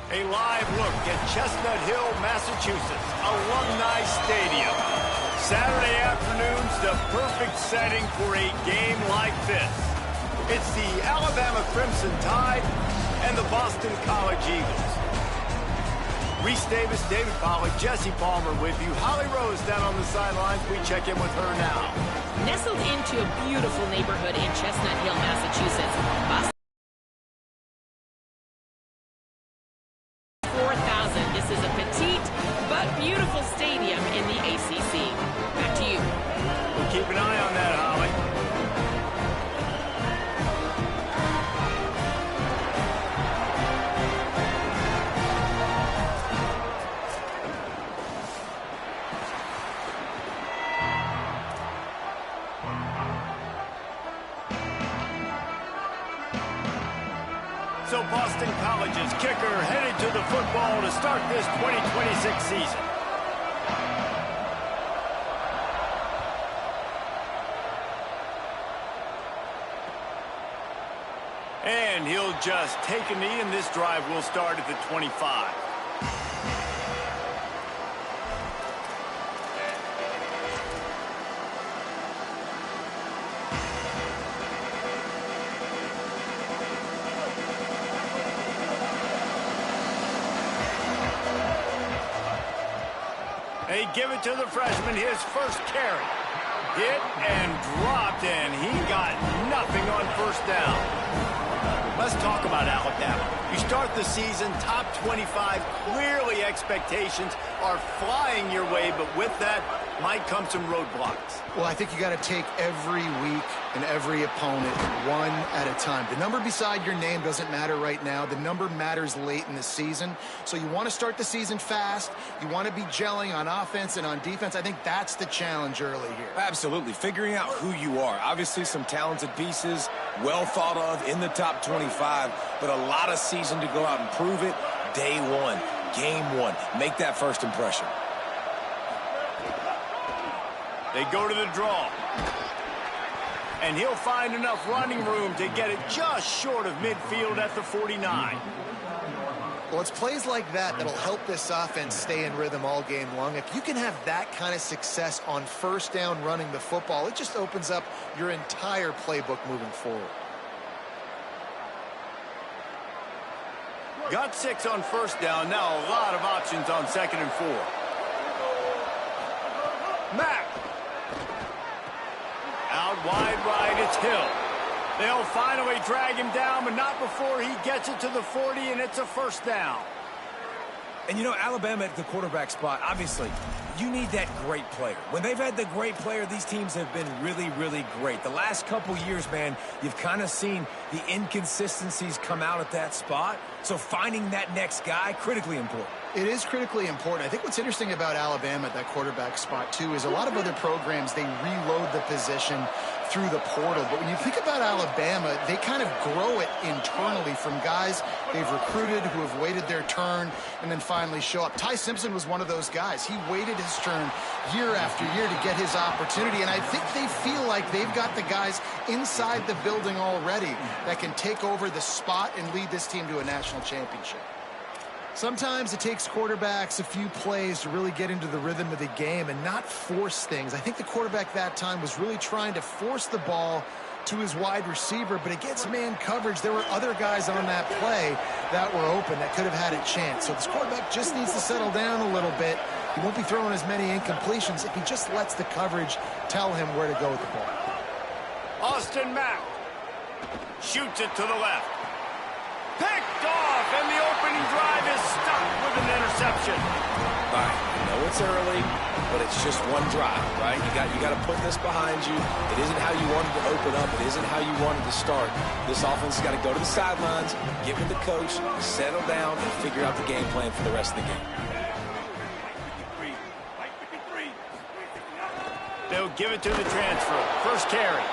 A live look at Chestnut Hill, Massachusetts, Alumni Stadium. Saturday afternoon's the perfect setting for a game like this. It's the Alabama Crimson Tide and the Boston College Eagles. Reese Davis, David Pollack, Jesse Palmer with you. Holly Rose down on the sidelines. We check in with her now. Nestled into a beautiful neighborhood in Chestnut Hill, Massachusetts, Boston 4,000. This is a petite but beautiful stadium in the ACC. Back to you. We'll keep an eye on that, Holly. So Boston College's kicker headed to the football to start this 2026 season. And he'll just take a knee, and this drive will start at the 25. They give it to the freshman, his first carry. Hit and dropped, and he got nothing on first down. Let's talk about Alabama. You start the season top 25. Clearly expectations are flying your way, but with that might come some roadblocks. Well, I think you got to take every week and every opponent one at a time. The number beside your name doesn't matter right now. The number matters late in the season. So you want to start the season fast. You want to be gelling on offense and on defense. I think that's the challenge early here. Absolutely. Figuring out who you are. Obviously some talented pieces, well thought of in the top 25, but a lot of season to go out and prove it. Day one, game one. Make that first impression. They go to the draw. And he'll find enough running room to get it just short of midfield at the 49. Well, it's plays like that that'll help this offense stay in rhythm all game long. If you can have that kind of success on first down running the football, it just opens up your entire playbook moving forward. Got 6 on first down. Now a lot of options on 2nd and 4. Mack. Out wide right, it's Hill. They'll finally drag him down, but not before he gets it to the 40, and it's a first down. And, you know, Alabama at the quarterback spot, obviously, you need that great player. When they've had the great player, these teams have been really, really great. The last couple years, man, you've kind of seen the inconsistencies come out at that spot. So finding that next guy, critically important. It is critically important. I think what's interesting about Alabama at that quarterback spot, too, is a lot of other programs, they reload the position through the portal. But when you think about Alabama, they kind of grow it internally from guys they've recruited who have waited their turn and then finally show up. Ty Simpson was one of those guys. He waited his turn year after year to get his opportunity, and I think they feel like they've got the guys inside the building already that can take over the spot and lead this team to a national championship. Sometimes it takes quarterbacks a few plays to really get into the rhythm of the game and not force things. I think the quarterback that time was really trying to force the ball to his wide receiver, but against man coverage, there were other guys on that play that were open that could have had a chance. So this quarterback just needs to settle down a little bit. He won't be throwing as many incompletions if he just lets the coverage tell him where to go with the ball. Austin Mack shoots it to the left. Picked off, and the opening drive is stopped with an interception. All right, I know it's early, but it's just one drive, right? You got to put this behind you. It isn't how you wanted to open up. It isn't how you wanted to start. This offense has got to go to the sidelines, get with the coach, settle down, and figure out the game plan for the rest of the game. They'll give it to the transfer. First carry.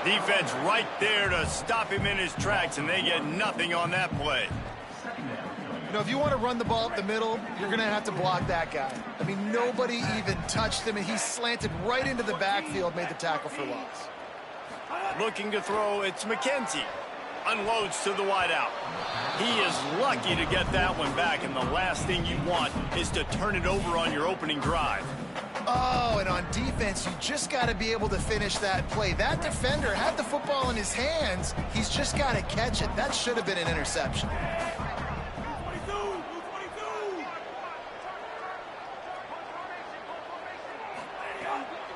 Defense right there to stop him in his tracks, and they get nothing on that play. You know, if you want to run the ball up the middle, you're going to have to block that guy. I mean, nobody even touched him, and he slanted right into the backfield, made the tackle for loss. Looking to throw, it's McKenzie. unloads to the wideout. He is lucky to get that one back, and the last thing you want is to turn it over on your opening drive. Oh, and on defense, you just got to be able to finish that play. That defender had the football in his hands. He's just got to catch it. That should have been an interception.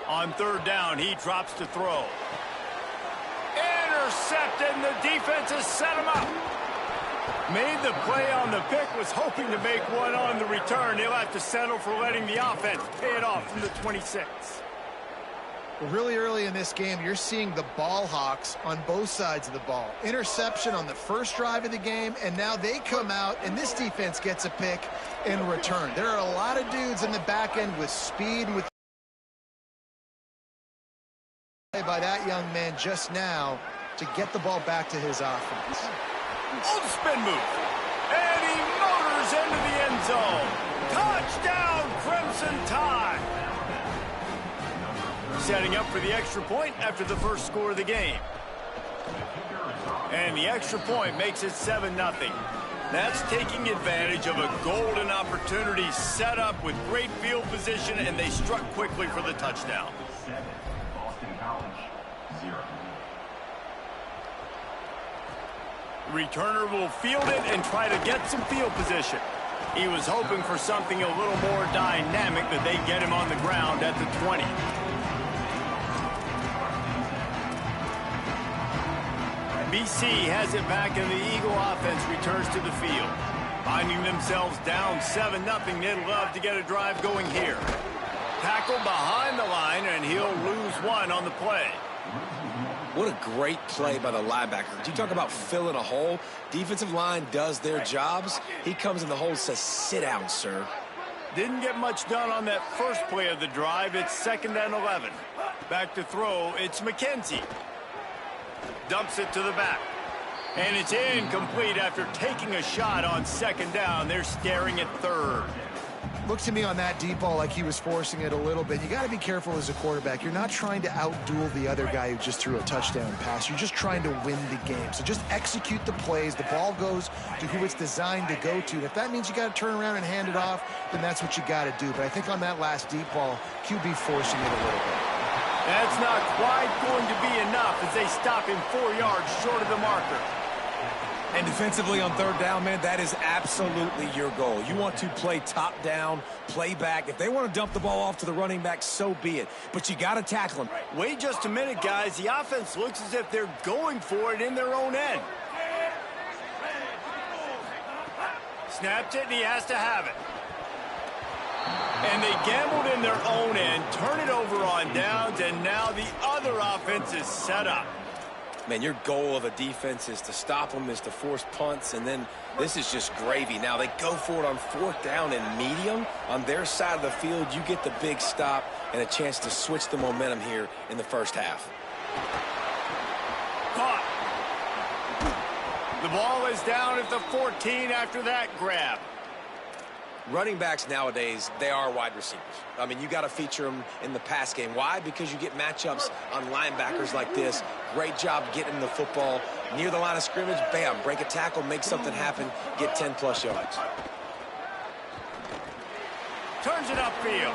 On third down, he drops to throw. Intercepted, and the defense has set him up. Made the play on the pick, was hoping to make one on the return. He'll have to settle for letting the offense pay it off from the 26. Well, really early in this game, you're seeing the ball hawks on both sides of the ball. Interception on the first drive of the game, and now they come out, and this defense gets a pick in return. There are a lot of dudes in the back end with speed, with by that young man just now to get the ball back to his offense. Old spin move. And he motors into the end zone. Touchdown, Crimson Tide. Setting up for the extra point after the first score of the game. And the extra point makes it 7-0. That's taking advantage of a golden opportunity set up with great field position, and they struck quickly for the touchdown. Returner will field it and try to get some field position. He was hoping for something a little more dynamic, that they get him on the ground at the 20. BC has it back, and the Eagle offense returns to the field. Finding themselves down 7-0, they'd love to get a drive going here. Tackle behind the line, and he'll lose one on the play. What a great play by the linebacker. You talk about filling a hole. Defensive line does their jobs. He comes in the hole and says, sit down, sir. Didn't get much done on that first play of the drive. It's 2nd and 11. Back to throw, it's McKenzie. Dumps it to the back. And it's incomplete after taking a shot on 2nd down. They're staring at 3rd. Looked to me on that deep ball like he was forcing it a little bit. You got to be careful as a quarterback. You're not trying to outduel the other guy who just threw a touchdown pass. You're just trying to win the game. So just execute the plays. The ball goes to who it's designed to go to. And if that means you got to turn around and hand it off, then that's what you got to do. But I think on that last deep ball, QB forcing it a little bit. That's not quite going to be enough as they stop him 4 yards short of the marker. And defensively on third down, man, that is absolutely your goal. You want to play top down, play back. If they want to dump the ball off to the running back, so be it. But you got to tackle them. Wait just a minute, guys. The offense looks as if they're going for it in their own end. Snapped it, and he has to have it. And they gambled in their own end, turn it over on downs, and now the other offense is set up. Man, your goal of a defense is to stop them, is to force punts, and then this is just gravy. Now, they go for it on 4th down and medium. On their side of the field, you get the big stop and a chance to switch the momentum here in the first half. Caught. The ball is down at the 14 after that grab. Running backs nowadays, they are wide receivers. I mean, you got to feature them in the pass game. Why? Because you get matchups on linebackers like this. Great job getting the football near the line of scrimmage. Bam, break a tackle, make something happen, get 10-plus yards. Turns it upfield.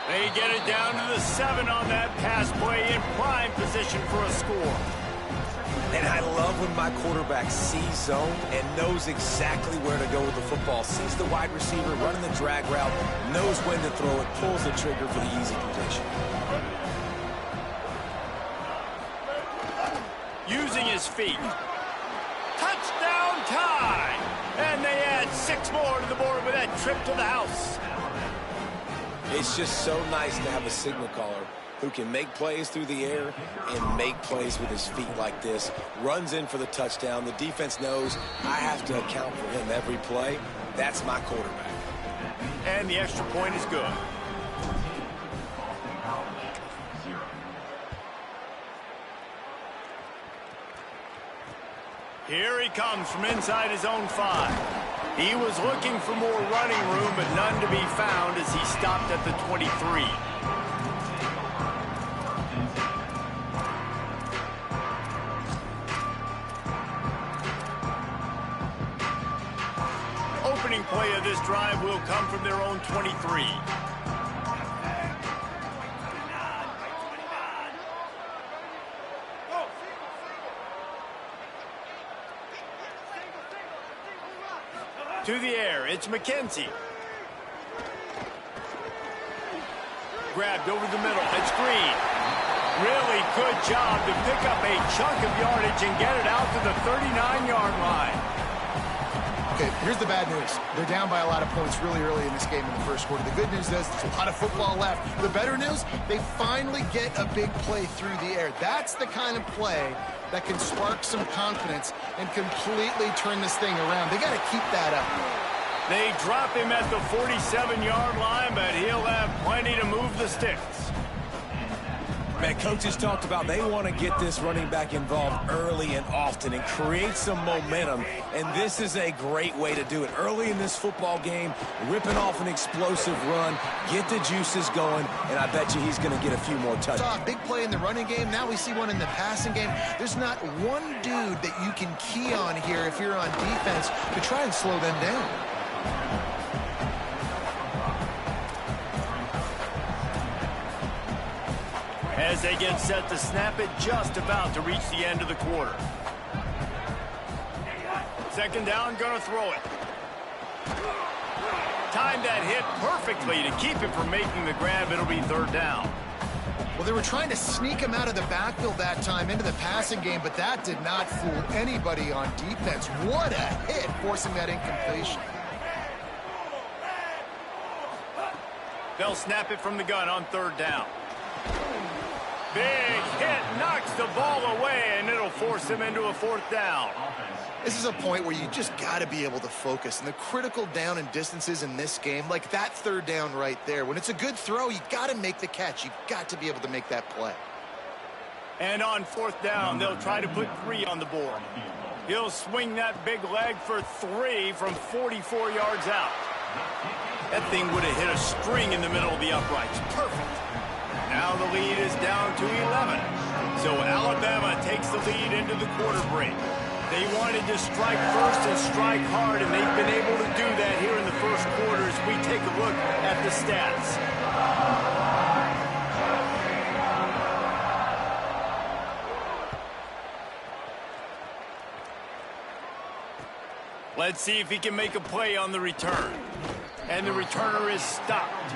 They get it down to the 7 on that pass play, in prime position for a score. And I love when my quarterback sees zone and knows exactly where to go with the football. Sees the wide receiver running the drag route, knows when to throw it, pulls the trigger for the easy completion. Using his feet. Touchdown Tide! And they add 6 more to the board with that trip to the house. It's just so nice to have a signal caller who can make plays through the air and make plays with his feet like this. Runs in for the touchdown. The defense knows I have to account for him every play. That's my quarterback. And the extra point is good. Here he comes from inside his own 5. He was looking for more running room, but none to be found as he stopped at the 23. opening play of this drive will come from their own 23. To the air, it's McKenzie. Grabbed over the middle, it's Green. Really good job to pick up a chunk of yardage and get it out to the 39-yard line. Okay, here's the bad news. They're down by a lot of points really early in this game in the first quarter. The good news is there's a lot of football left. The better news, they finally get a big play through the air. That's the kind of play that can spark some confidence and completely turn this thing around. They got to keep that up. They drop him at the 47-yard line, but he'll have plenty to move the sticks. Man, coaches talked about they want to get this running back involved early and often and create some momentum, and this is a great way to do it. Early in this football game, ripping off an explosive run, get the juices going, and I bet you he's going to get a few more touchdowns. Big play in the running game. Now we see one in the passing game. There's not one dude that you can key on here if you're on defense to try and slow them down. As they get set to snap it, just about to reach the end of the quarter. Second down, gonna throw it. Timed that hit perfectly to keep him from making the grab. It'll be third down. Well, they were trying to sneak him out of the backfield that time into the passing game, but that did not fool anybody on defense. What a hit, forcing that incompletion. They'll snap it from the gun on third down. Big hit, knocks the ball away, and it'll force him into a fourth down. This is a point where you just got to be able to focus. And the critical down and distances in this game, like that third down right there, when it's a good throw, you got to make the catch. You got to be able to make that play. And on fourth down, they'll try to put 3 on the board. He'll swing that big leg for 3 from 44 yards out. That thing would have hit a string in the middle of the uprights. Perfect. Now the lead is down to 11. So Alabama takes the lead into the quarter break. They wanted to strike first and strike hard, and they've been able to do that here in the first quarter as we take a look at the stats. Let's see if he can make a play on the return. And the returner is stopped.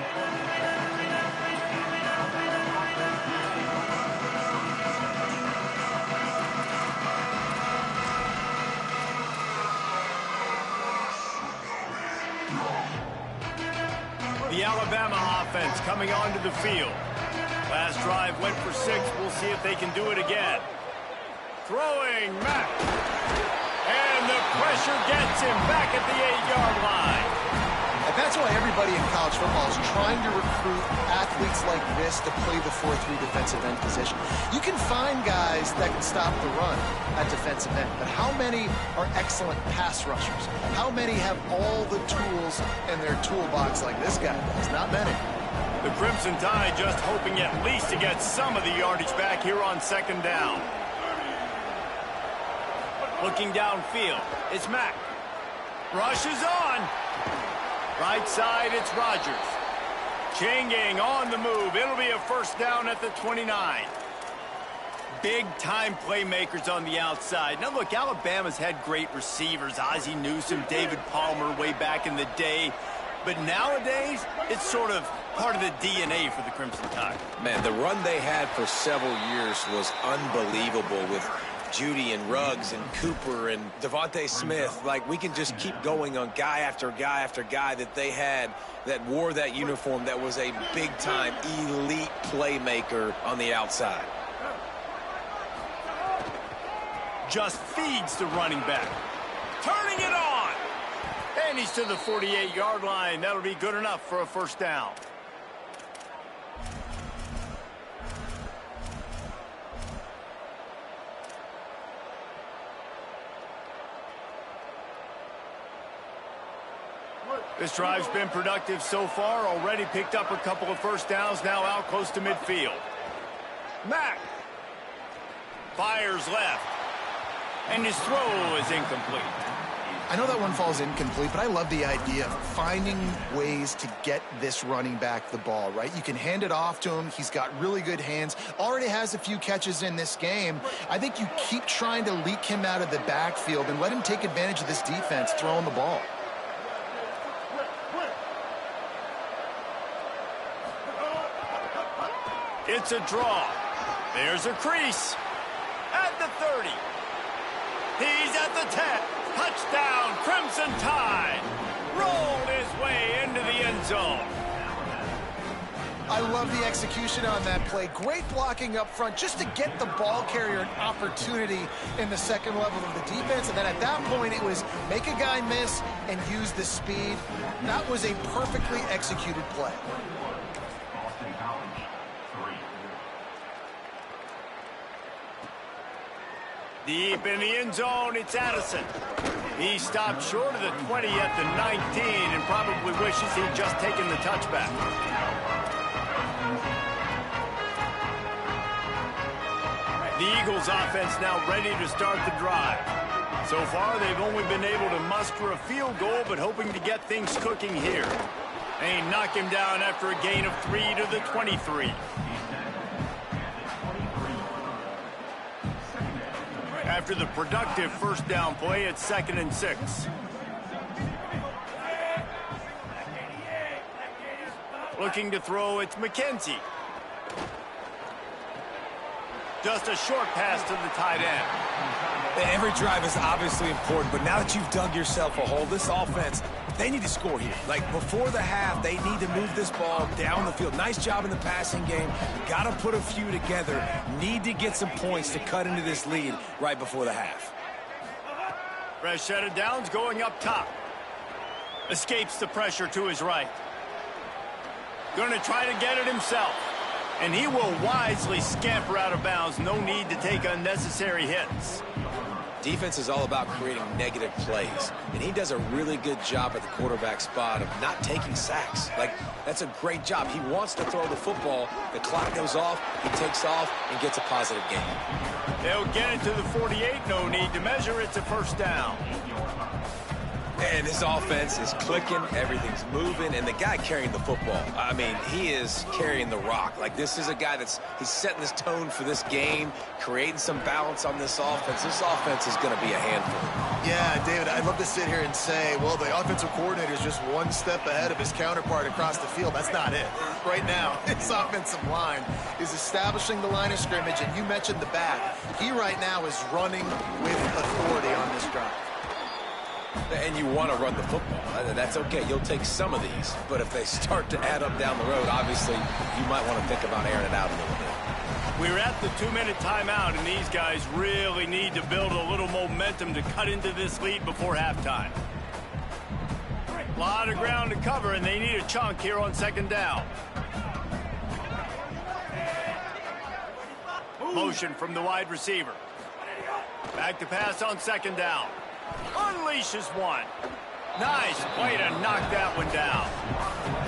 The Alabama offense coming onto the field. Last drive went for 6. We'll see if they can do it again. Throwing Mack. And the pressure gets him back at the 8-yard line. And that's why everybody in college football is trying to recruit athletes like this to play the 4-3 defensive end position. You can find guys that can stop the run at defensive end, but how many are excellent pass rushers? How many have all the tools in their toolbox like this guy does? Not many. The Crimson Tide just hoping at least to get some of the yardage back here on second down. Looking downfield, it's Mack. Rush is on. Right side, it's Rodgers. Chain gang on the move. It'll be a first down at the 29. Big-time playmakers on the outside. Now, look, Alabama's had great receivers. Ozzie Newsome, David Palmer way back in the day. But nowadays, it's sort of part of the DNA for the Crimson Tide. Man, the run they had for several years was unbelievable with Judy and Ruggs and Cooper and Devontae Smith. Like, we can just keep going on guy after guy after guy that they had that wore that uniform that was a big-time elite playmaker on the outside. Just feeds the running back. Turning it on. And he's to the 48-yard line. That'll be good enough for a first down. This drive's been productive so far. Already picked up a couple of first downs. Now out close to midfield. Mack fires left. And his throw is incomplete. I know that one falls incomplete, but I love the idea of finding ways to get this running back the ball, right? You can hand it off to him. He's got really good hands. Already has a few catches in this game. I think you keep trying to leak him out of the backfield and let him take advantage of this defense throwing the ball. It's a draw. There's a crease. At the 30. He's at the 10. Touchdown, Crimson Tide. Rolled his way into the end zone. I love the execution on that play. Great blocking up front just to get the ball carrier an opportunity in the second level of the defense. And then at that point, it was make a guy miss and use the speed. That was a perfectly executed play. Deep in the end zone, it's Addison. He stopped short of the 20 at the 19 and probably wishes he'd just taken the touchback. The Eagles offense now ready to start the drive. So far, they've only been able to muster a field goal, but hoping to get things cooking here. They knock him down after a gain of 3 to the 23. After the productive first down play, it's 2nd and 6. Looking to throw, it's McKenzie. Just a short pass to the tight end. Every drive is obviously important, but now that you've dug yourself a hole, this offense, they need to score here. Like, before the half, they need to move this ball down the field. Nice job in the passing game. Got to put a few together. Need to get some points to cut into this lead right before the half. Fresh set of downs going up top. Escapes the pressure to his right. Going to try to get it himself. And he will wisely scamper out of bounds. No need to take unnecessary hits. Defense is all about creating negative plays, and he does a really good job at the quarterback spot of not taking sacks. Like, that's a great job. He wants to throw the football. The clock goes off, he takes off, and gets a positive gain. They'll get it to the 48. No need to measure. It's a first down. And this offense is clicking, everything's moving, and the guy carrying the football, I mean, he is carrying the rock. Like, this is a guy he's setting this tone for this game, creating some balance on this offense. This offense is going to be a handful. Yeah, David, I'd love to sit here and say, well, the offensive coordinator is just one step ahead of his counterpart across the field. That's not it. Right now, his offensive line is establishing the line of scrimmage, and you mentioned the back. He right now is running with authority on this drive. And you want to run the football. That's okay. You'll take some of these. But if they start to add up down the road, obviously, you might want to think about airing it out a little bit. We're at the 2-minute timeout, and these guys really need to build a little momentum to cut into this lead before halftime. A lot of ground to cover, and they need a chunk here on 2nd down. Motion from the wide receiver. Back to pass on 2nd down. Unleashes one. Nice way to knock that one down.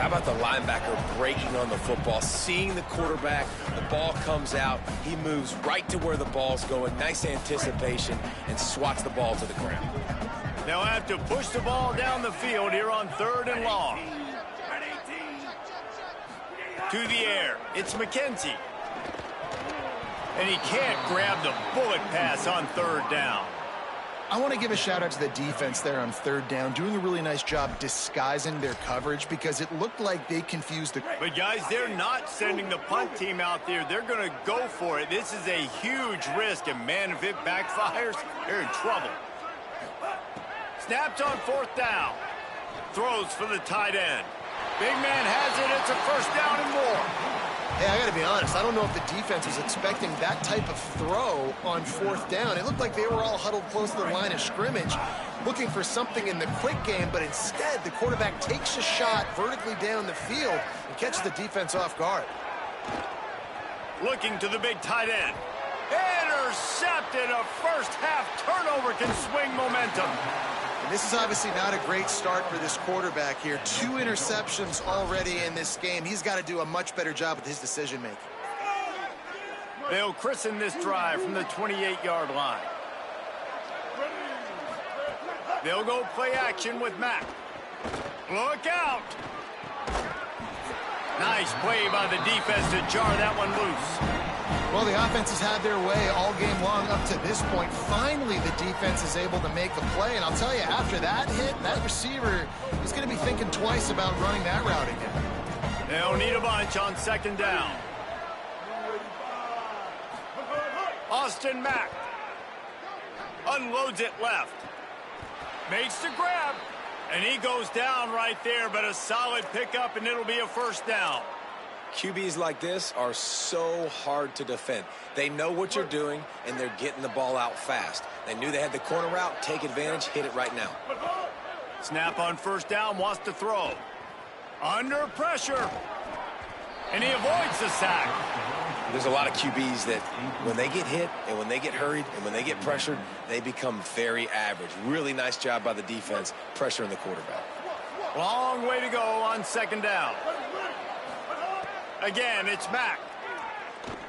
How about the linebacker breaking on the football, seeing the quarterback, the ball comes out, he moves right to where the ball's going, nice anticipation, and swats the ball to the ground. They'll have to push the ball down the field here on 3rd and long. To the air, it's McKenzie. And he can't grab the bullet pass on 3rd down. I want to give a shout-out to the defense there on 3rd down, doing a really nice job disguising their coverage because it looked like they confused the... But, guys, they're not sending the punt team out there. They're going to go for it. This is a huge risk, and, man, if it backfires, they're in trouble. Snaps on 4th down. Throws for the tight end. Big man has it. It's a first down and more. Hey, I got to be honest. I don't know if the defense was expecting that type of throw on 4th down. It looked like they were all huddled close to the line of scrimmage, looking for something in the quick game, but instead the quarterback takes a shot vertically down the field and catches the defense off guard. Looking to the big tight end. Intercepted. A first half turnover can swing momentum. And this is obviously not a great start for this quarterback here. 2 interceptions already in this game. He's got to do a much better job with his decision-making. They'll christen this drive from the 28-yard line. They'll go play action with Mack. Look out! Nice play by the defense to jar that one loose. Well, the offense has had their way all game long up to this point. Finally, the defense is able to make a play. And I'll tell you, after that hit, that receiver is going to be thinking twice about running that route again. They'll need a bunch on second down. Austin Mack unloads it left. Makes the grab. And he goes down right there, but a solid pickup, and it'll be a first down. QBs like this are so hard to defend. They know what you're doing, and they're getting the ball out fast. They knew they had the corner route. Take advantage. Hit it right now. Snap on first down, wants to throw. Under pressure. And he avoids the sack. There's a lot of QBs that when they get hit and when they get hurried and when they get pressured, they become very average. Really nice job by the defense, pressuring the quarterback. Long way to go on second down. Again, it's Mack.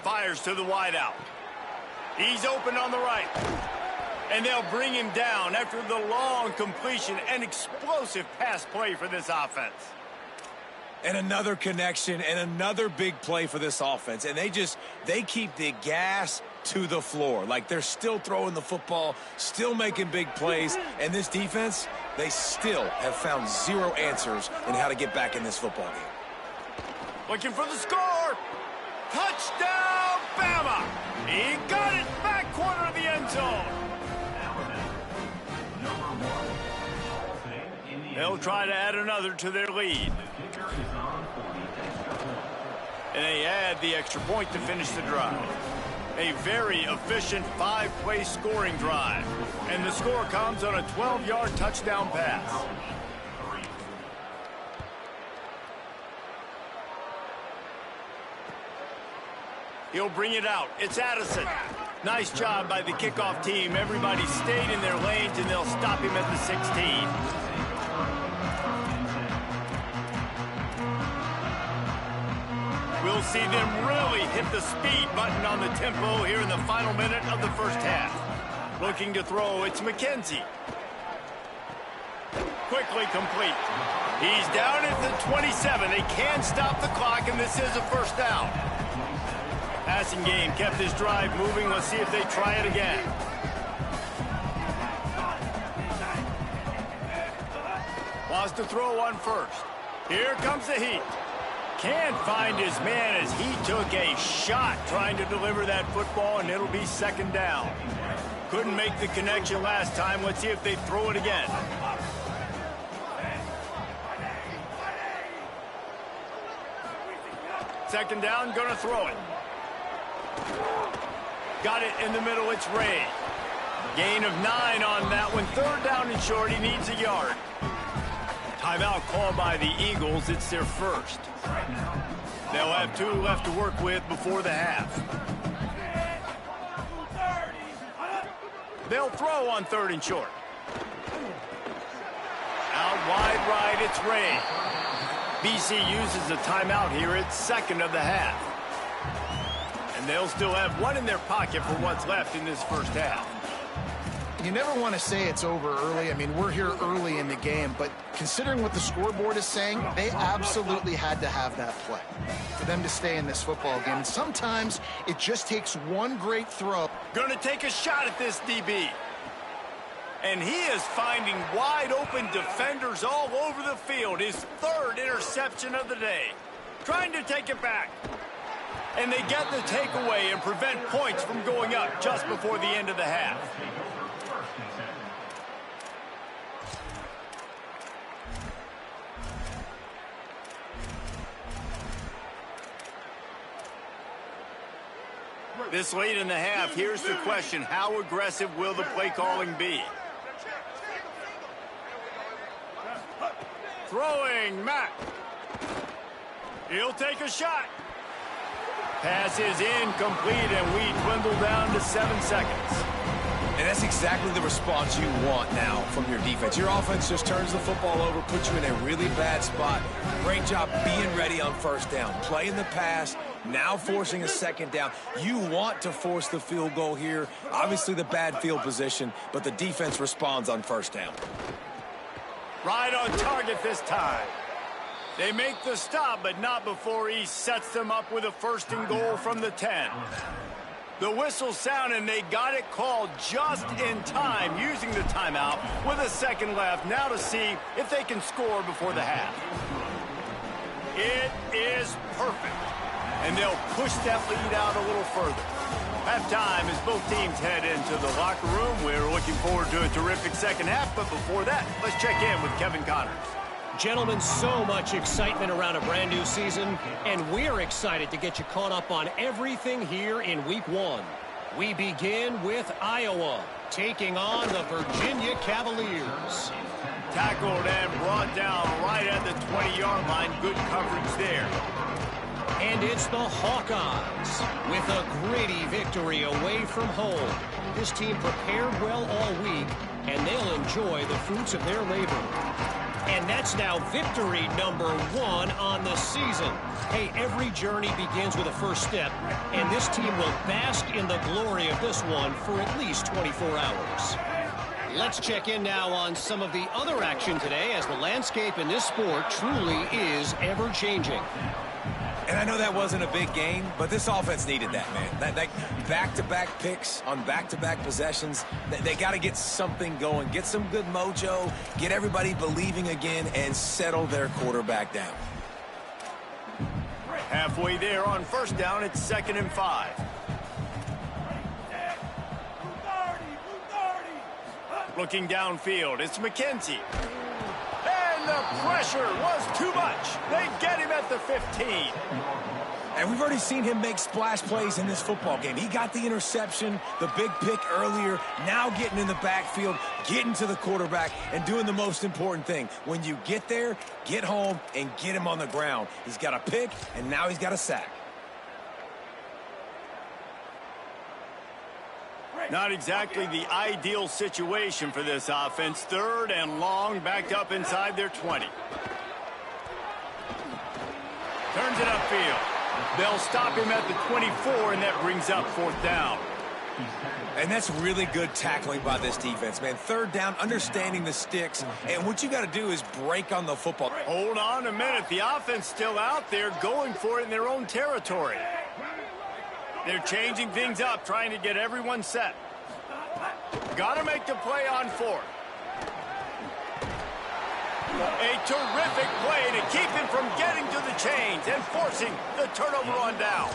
Fires to the wideout. He's open on the right. And they'll bring him down after the long completion and explosive pass play for this offense. And another connection and another big play for this offense. And they keep the gas to the floor. Like they're still throwing the football, still making big plays. And this defense, they still have found zero answers in how to get back in this football game. Looking for the score. Touchdown, Bama. He got it back corner of the end zone. They'll try to add another to their lead. And they add the extra point to finish the drive. A very efficient 5-play scoring drive. And the score comes on a 12-yard touchdown pass. He'll bring it out. It's Addison. Nice job by the kickoff team. Everybody stayed in their lanes, and they'll stop him at the 16. We'll see them really hit the speed button on the tempo here in the final minute of the first half. Looking to throw, it's McKenzie. Quickly complete. He's down at the 27. They can't stop the clock, and this is a first down. Passing game kept this drive moving. Let's see if they try it again. Wants to throw on first. Here comes the heat. Can't find his man as he took a shot trying to deliver that football, and it'll be second down. Couldn't make the connection last time. Let's see if they throw it again. Second down, gonna throw it. Got it in the middle, it's Ray. Gain of 9 on that one. Third down and short, he needs a yard. Timeout called by the Eagles, it's their first. They'll have 2 left to work with before the half. They'll throw on third and short. Out wide right, it's Ray. BC uses a timeout here, it's second of the half. And they'll still have 1 in their pocket for what's left in this first half. You never want to say it's over early. I mean, we're here early in the game, but considering what the scoreboard is saying, they absolutely had to have that play for them to stay in this football game. And sometimes it just takes one great throw. Going to take a shot at this DB. And he is finding wide open defenders all over the field. His 3rd interception of the day. Trying to take it back. And they get the takeaway and prevent points from going up just before the end of the half. This late in the half, here's the question. How aggressive will the play calling be? Throwing, Mack. He'll take a shot. Pass is incomplete, and we dwindle down to 7 seconds. And that's exactly the response you want now from your defense. Your offense just turns the football over, puts you in a really bad spot. Great job being ready on first down, playing the pass, Now forcing a second down. You want to force the field goal here. Obviously the bad field position, but the defense responds on first down. Right on target this time. They make the stop, but not before he sets them up with a 1st and goal from the 10. The whistle sound, and they got it called just in time, using the timeout with a second left. Now to see if they can score before the half. It is perfect, and they'll push that lead out a little further. Halftime as both teams head into the locker room. We're looking forward to a terrific second half, but before that, let's check in with Kevin Connors. Gentlemen, so much excitement around a brand new season, and we're excited to get you caught up on everything here in Week 1. We begin with Iowa, taking on the Virginia Cavaliers. Tackled and brought down right at the 20-yard line. Good coverage there. And it's the Hawkeyes with a gritty victory away from home. This team prepared well all week, and they'll enjoy the fruits of their labor. And that's now victory number 1 on the season. Hey, every journey begins with a first step, and this team will bask in the glory of this one for at least 24 hours. Let's check in now on some of the other action today, as the landscape in this sport truly is ever-changing. And I know that wasn't a big game, but this offense needed that, man. That back-to-back picks on back-to-back possessions, they got to get something going, get some good mojo, get everybody believing again, and settle their quarterback down. Halfway there on first down, it's 2nd and 5. Looking downfield, it's McKenzie. And the pressure was too much. They get him at the 15. And we've already seen him make splash plays in this football game. He got the interception, the big pick earlier, now getting in the backfield, getting to the quarterback, and doing the most important thing. When you get there, get home, and get him on the ground. He's got a pick, and now he's got a sack. Not exactly the ideal situation for this offense. 3rd and long, backed up inside their 20. Turns it upfield. They'll stop him at the 24, and that brings up 4th down. And that's really good tackling by this defense, man. 3rd down, understanding the sticks, and what you got to do is break on the football. Hold on a minute. The offense still out there going for it in their own territory. They're changing things up, trying to get everyone set. Got to make the play on 4th. A terrific play to keep him from getting to the chains and forcing the turnover on downs.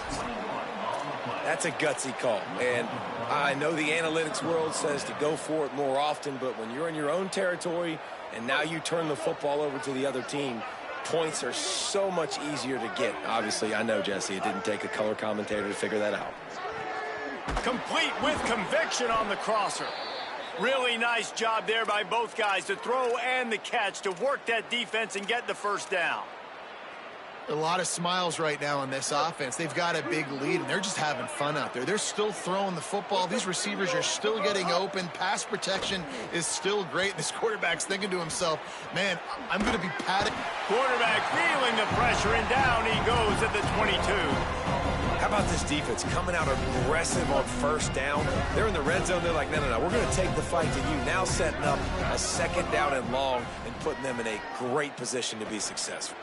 That's a gutsy call. And I know the analytics world says to go for it more often, but when you're in your own territory and now you turn the football over to the other team, points are so much easier to get. Obviously, I know, Jesse, it didn't take a color commentator to figure that out. Complete with conviction on the crosser. Really nice job there by both guys to throw and the catch to work that defense and get the 1st down. A lot of smiles right now on this offense. They've got a big lead, and they're just having fun out there. They're still throwing the football. These receivers are still getting open. Pass protection is still great. This quarterback's thinking to himself, man, I'm going to be padded. Quarterback feeling the pressure, and down he goes at the 22. How about this defense coming out aggressive on 1st down? They're in the red zone. They're like, no, we're going to take the fight to you. Now setting up a 2nd down and long and putting them in a great position to be successful.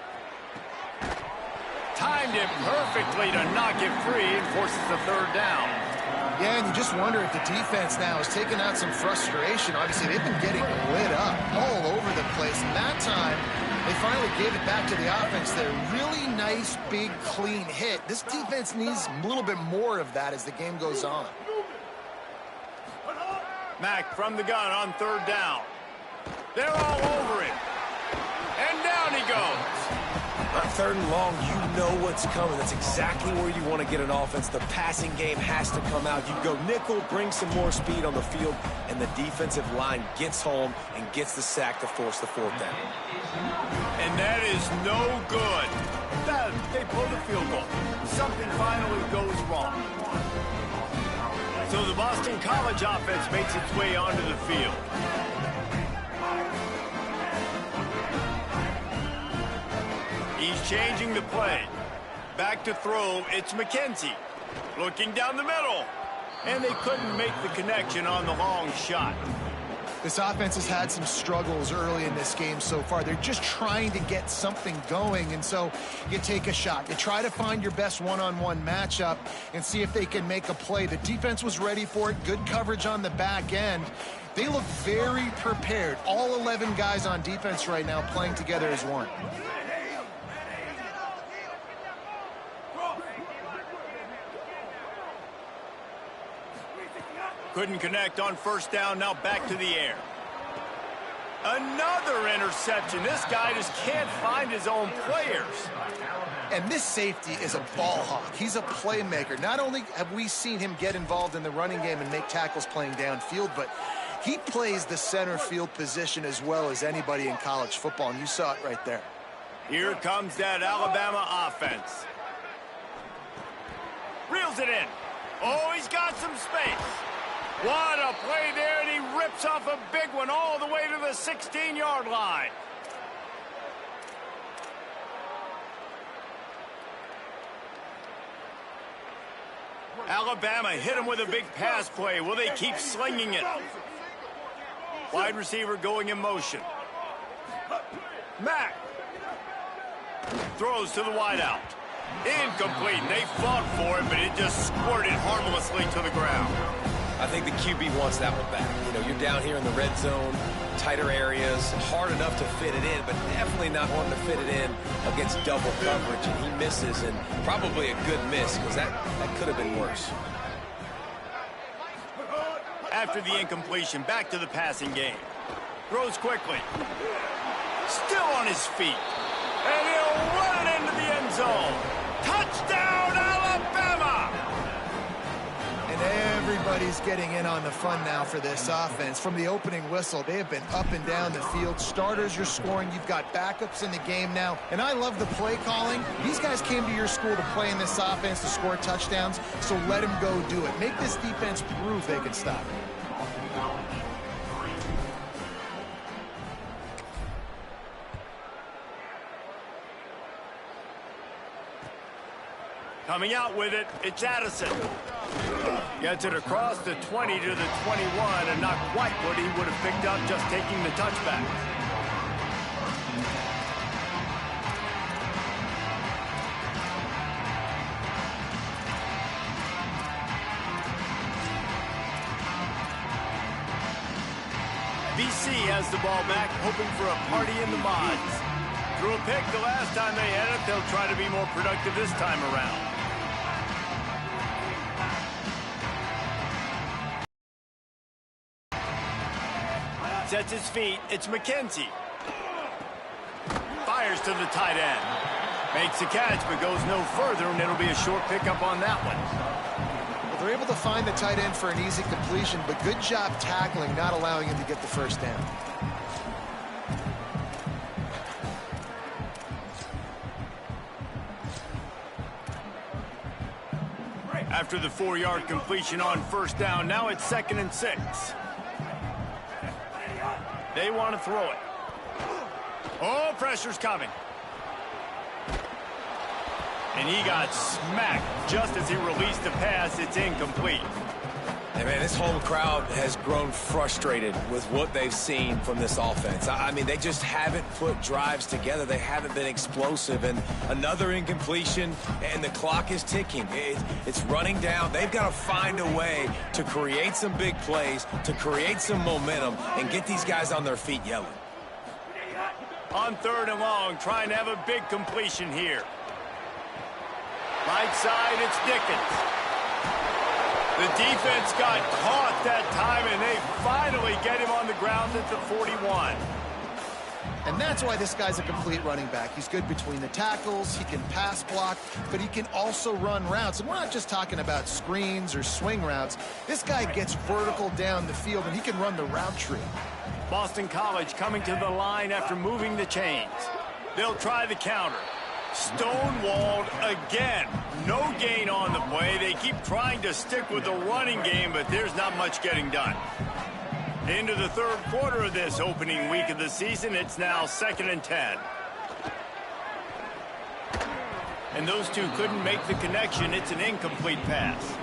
Timed it perfectly to knock it free and forces the 3rd down. Yeah, and you just wonder if the defense now is taking out some frustration. Obviously, they've been getting lit up all over the place. And that time, they finally gave it back to the offense there. Really nice, big, clean hit. This defense needs a little bit more of that as the game goes on. Mack from the gun on 3rd down. They're all over him. And down he goes. On 3rd and long, you know what's coming. That's exactly where you want to get an offense. The passing game has to come out. You go nickel, bring some more speed on the field, and the defensive line gets home and gets the sack to force the 4th down. And that is no good. They blow the field goal. Something finally goes wrong. So the Boston College offense makes its way onto the field. He's changing the play. Back to throw, it's McKenzie. Looking down the middle. And they couldn't make the connection on the long shot. This offense has had some struggles early in this game so far. They're just trying to get something going, and so you take a shot. You try to find your best one-on-one matchup and see if they can make a play. The defense was ready for it. Good coverage on the back end. They look very prepared. All 11 guys on defense right now playing together as one. Couldn't connect on first down, now back to the air. Another interception. This guy just can't find his own players. And this safety is a ball hawk. He's a playmaker. Not only have we seen him get involved in the running game and make tackles playing downfield, but he plays the center field position as well as anybody in college football, and you saw it right there. Here comes that Alabama offense. Reels it in. Oh, he's got some space. What a play there, and he rips off a big one all the way to the 16-yard line. Alabama hit him with a big pass play. Will they keep slinging it? Wide receiver going in motion. Mack throws to the wideout. Incomplete. They fought for it, but it just squirted harmlessly to the ground. I think the QB wants that one back. You know, you're down here in the red zone, tighter areas, hard enough to fit it in, but definitely not wanting to fit it in against double coverage, and he misses, and probably a good miss, because that could have been worse. After the incompletion, back to the passing game. Throws quickly. Still on his feet. And he'll run it into the end zone. Touchdown, Alabama! And everybody's getting in on the fun now for this offense. From the opening whistle, they have been up and down the field. Starters, you're scoring. You've got backups in the game now. And I love the play calling. These guys came to your school to play in this offense to score touchdowns, so let them go do it. Make this defense prove they can stop it. Coming out with it, it's Addison. Gets it across the 20 to the 21, and not quite what he would have picked up just taking the touchback. BC has the ball back, hoping for a party in the mods. Threw a pick the last time they had it. They'll try to be more productive this time around. Sets his feet. It's McKenzie. Fires to the tight end. Makes the catch, but goes no further, and it'll be a short pickup on that one. Well, they're able to find the tight end for an easy completion, but good job tackling, not allowing him to get the first down. After the 4-yard completion on first down, now it's 2nd and 6. They want to throw it. Oh, pressure's coming. And he got smacked just as he released the pass. It's incomplete. Hey, man, this home crowd has grown frustrated with what they've seen from this offense. I mean, they just haven't put drives together. They haven't been explosive. And another incompletion, and the clock is ticking. It's running down. They've got to find a way to create some big plays, to create some momentum, and get these guys on their feet yelling. On 3rd and long, trying to have a big completion here. Right side, it's Dickens. The defense got caught that time, and they finally get him on the ground at the 41. And that's why this guy's a complete running back. He's good between the tackles, he can pass block, but he can also run routes. And we're not just talking about screens or swing routes. This guy gets vertical down the field, and he can run the route tree. Boston College coming to the line after moving the chains. They'll try the counter. Stonewalled again. No gain on the play. They keep trying to stick with the running game, but there's not much getting done. Into the 3rd quarter of this opening week of the season, it's now 2nd and 10. And those two couldn't make the connection. It's an incomplete pass.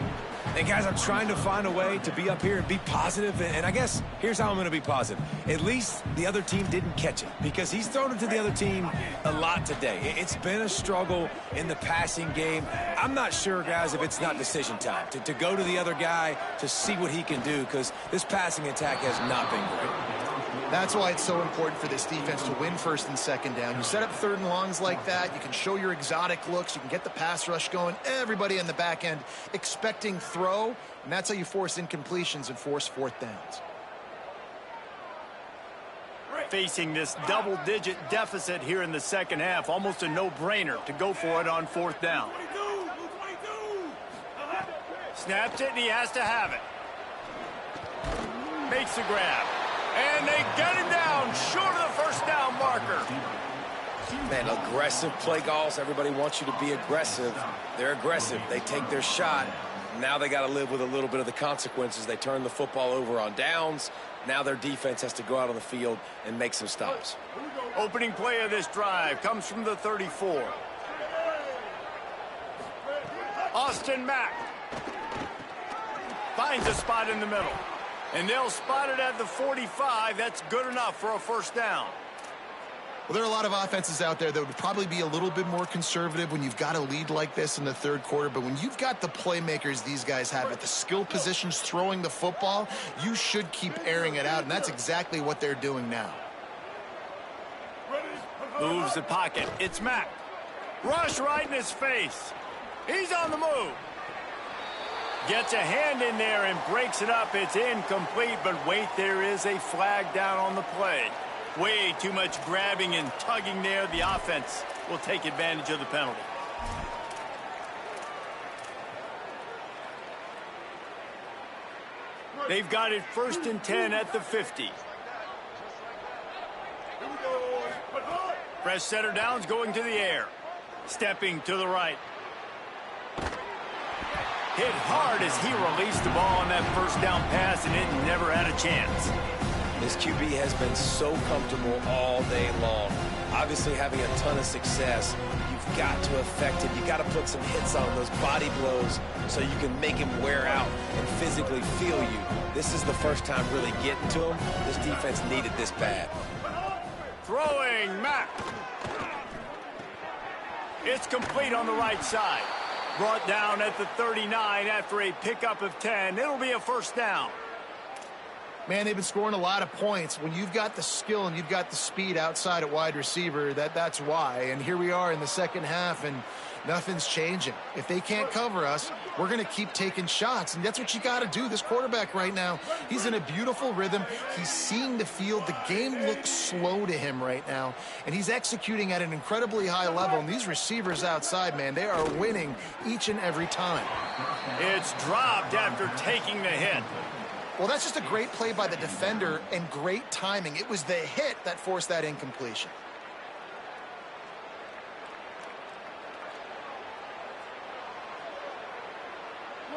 And guys, I'm trying to find a way to be up here and be positive, and I guess here's how I'm going to be positive. At least the other team didn't catch it, because he's thrown it to the other team a lot today. It's been a struggle in the passing game. I'm not sure, guys, if it's not decision time to go to the other guy to see what he can do, because this passing attack has not been great. That's why it's so important for this defense to win first and second down. You set up third and longs like that, you can show your exotic looks, you can get the pass rush going, everybody in the back end expecting throw, and that's how you force incompletions and force fourth downs. Facing this double-digit deficit here in the second half, almost a no-brainer to go for it on fourth down. Snaps it, and he has to have it. Makes the grab. And they get him down short of the first down marker. Man, aggressive play calls. Everybody wants you to be aggressive. They're aggressive. They take their shot. Now they got to live with a little bit of the consequences. They turn the football over on downs. Now their defense has to go out on the field and make some stops. Opening play of this drive comes from the 34. Austin Mack finds a spot in the middle. And they'll spot it at the 45. That's good enough for a first down. Well, there are a lot of offenses out there that would probably be a little bit more conservative when you've got a lead like this in the third quarter. But when you've got the playmakers these guys have at the skill positions throwing the football, you should keep airing it out. And that's exactly what they're doing now. Moves the pocket. It's Mack. Rush right in his face. He's on the move. Gets a hand in there and breaks it up. It's incomplete, but wait, there is a flag down on the play. Way too much grabbing and tugging there. The offense will take advantage of the penalty. They've got it first and 10 at the 50. Fresh setter downs going to the air. Stepping to the right. Hit hard as he released the ball on that first down pass, and it never had a chance. This QB has been so comfortable all day long. Obviously having a ton of success. You've got to affect him. You've got to put some hits on those body blows so you can make him wear out and physically feel you. This is the first time really getting to him. This defense needed this bad. Throwing Mack. It's complete on the right side. Brought down at the 39 after a pickup of 10. It'll be a first down. Man, they've been scoring a lot of points. When you've got the skill and you've got the speed outside at wide receiver, that's why. And here we are in the second half, and nothing's changing. If they can't cover us, we're going to keep taking shots, and that's what you got to do. This quarterback right now, he's in a beautiful rhythm. He's seeing the field. The game looks slow to him right now, and he's executing at an incredibly high level. And these receivers outside, man, they are winning each and every time. It's dropped after taking the hit. Well, that's just a great play by the defender and great timing. It was the hit that forced that incompletion.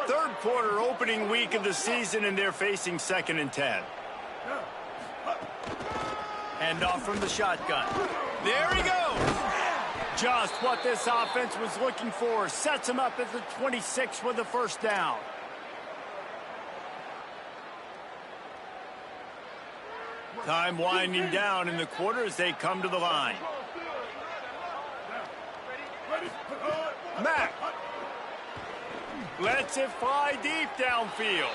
Third quarter, opening week of the season, and they're facing second and 10. Hand off from the shotgun. There he goes. Just what this offense was looking for. Sets him up at the 26 with the first down. Time winding down in the quarter as they come to the line. Mack lets it fly deep downfield.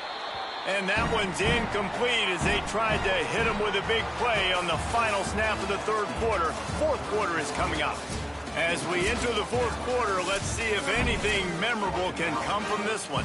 And that one's incomplete as they tried to hit him with a big play on the final snap of the third quarter. Fourth quarter is coming up. As we enter the fourth quarter, let's see if anything memorable can come from this one.